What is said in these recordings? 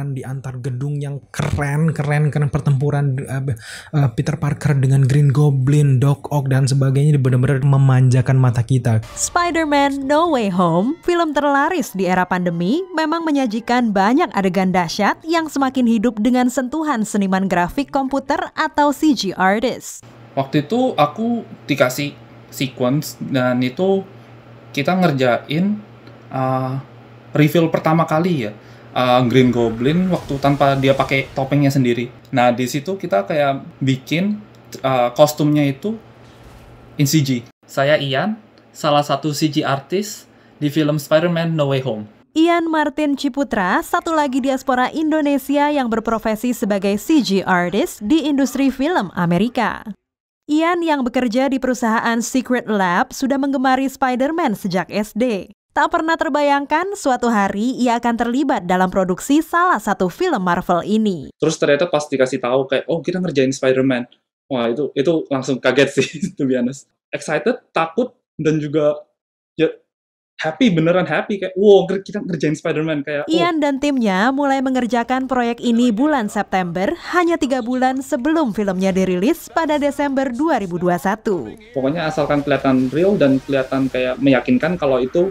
pertempuran di antar gedung yang keren pertempuran Peter Parker dengan Green Goblin, Doc Ock dan sebagainya benar-benar memanjakan mata kita. Spider-Man No Way Home, film terlaris di era pandemi, memang menyajikan banyak adegan dahsyat yang semakin hidup dengan sentuhan seniman grafik komputer atau CG artist. Waktu itu aku dikasih sequence dan itu kita ngerjain reveal pertama kali ya, Green Goblin waktu tanpa dia pakai topengnya sendiri. Nah di situ kita kayak bikin kostumnya itu in CG. Saya Ian, salah satu CG artist di film Spider-Man No Way Home. Ian Martin Ciputra, satu lagi diaspora Indonesia yang berprofesi sebagai CG artist di industri film Amerika. Ian yang bekerja di perusahaan Secret Lab sudah menggemari Spider-Man sejak SD. Tak pernah terbayangkan suatu hari ia akan terlibat dalam produksi salah satu film Marvel ini. Terus ternyata pas dikasih tahu kayak, oh kita ngerjain Spider-Man. Wah itu langsung kaget sih, to be honest. Excited, takut, dan juga ya beneran happy. Kayak, wow kita ngerjain Spider-Man. Kayak, Ian dan timnya mulai mengerjakan proyek ini bulan September, hanya 3 bulan sebelum filmnya dirilis pada Desember 2021. Pokoknya asalkan kelihatan real dan kelihatan kayak meyakinkan kalau itu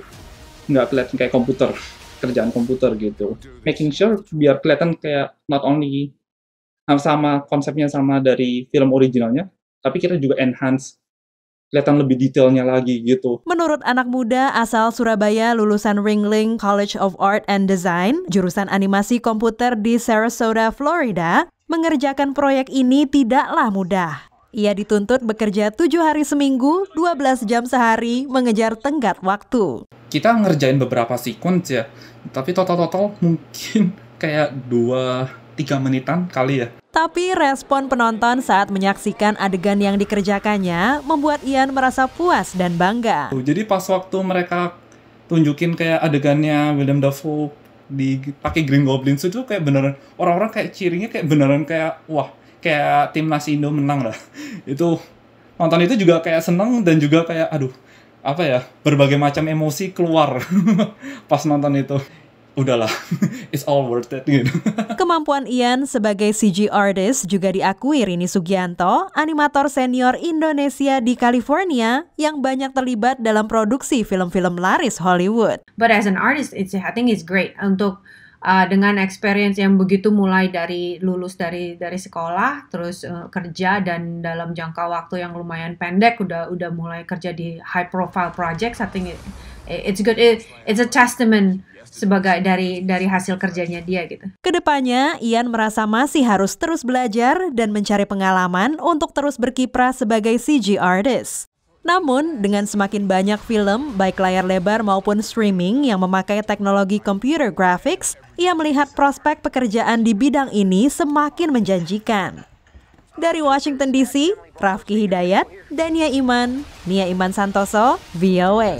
nggak kelihatan kayak komputer, kerjaan komputer gitu. Making sure biar kelihatan kayak not only sama konsepnya sama dari film originalnya, tapi kita juga enhance, kelihatan lebih detailnya lagi gitu. Menurut anak muda asal Surabaya lulusan Ringling College of Art and Design, jurusan animasi komputer di Sarasota, Florida, mengerjakan proyek ini tidaklah mudah. Ia dituntut bekerja 7 hari seminggu, 12 jam sehari, mengejar tenggat waktu. Kita ngerjain beberapa sequence ya, tapi total mungkin kayak 2-3 menitan kali ya. Tapi respon penonton saat menyaksikan adegan yang dikerjakannya membuat Ian merasa puas dan bangga. Jadi pas waktu mereka tunjukin kayak adegannya William Dafoe pakai Green Goblin itu kayak beneran, orang-orang kayak cheeringnya kayak beneran kayak wah, kayak timnas Indo menang lah. Itu nonton itu juga kayak seneng dan juga kayak aduh, apa ya, berbagai macam emosi keluar pas nonton itu. Udahlah, it's all worth it gitu. Kemampuan Ian sebagai CG artist juga diakui Rini Sugianto, animator senior Indonesia di California yang banyak terlibat dalam produksi film-film laris Hollywood. But as an artist, I think it's great untuk dengan experience yang begitu, mulai dari lulus dari sekolah, terus kerja, dan dalam jangka waktu yang lumayan pendek udah mulai kerja di high profile projects. I think it's good. It's a testament sebagai dari hasil kerjanya dia gitu. Kedepannya, Ian merasa masih harus terus belajar dan mencari pengalaman untuk terus berkiprah sebagai CG artist. Namun, dengan semakin banyak film, baik layar lebar maupun streaming yang memakai teknologi computer graphics, ia melihat prospek pekerjaan di bidang ini semakin menjanjikan. Dari Washington DC, Rafki Hidayat, Dania Iman, Nia Iman Santoso, VOA.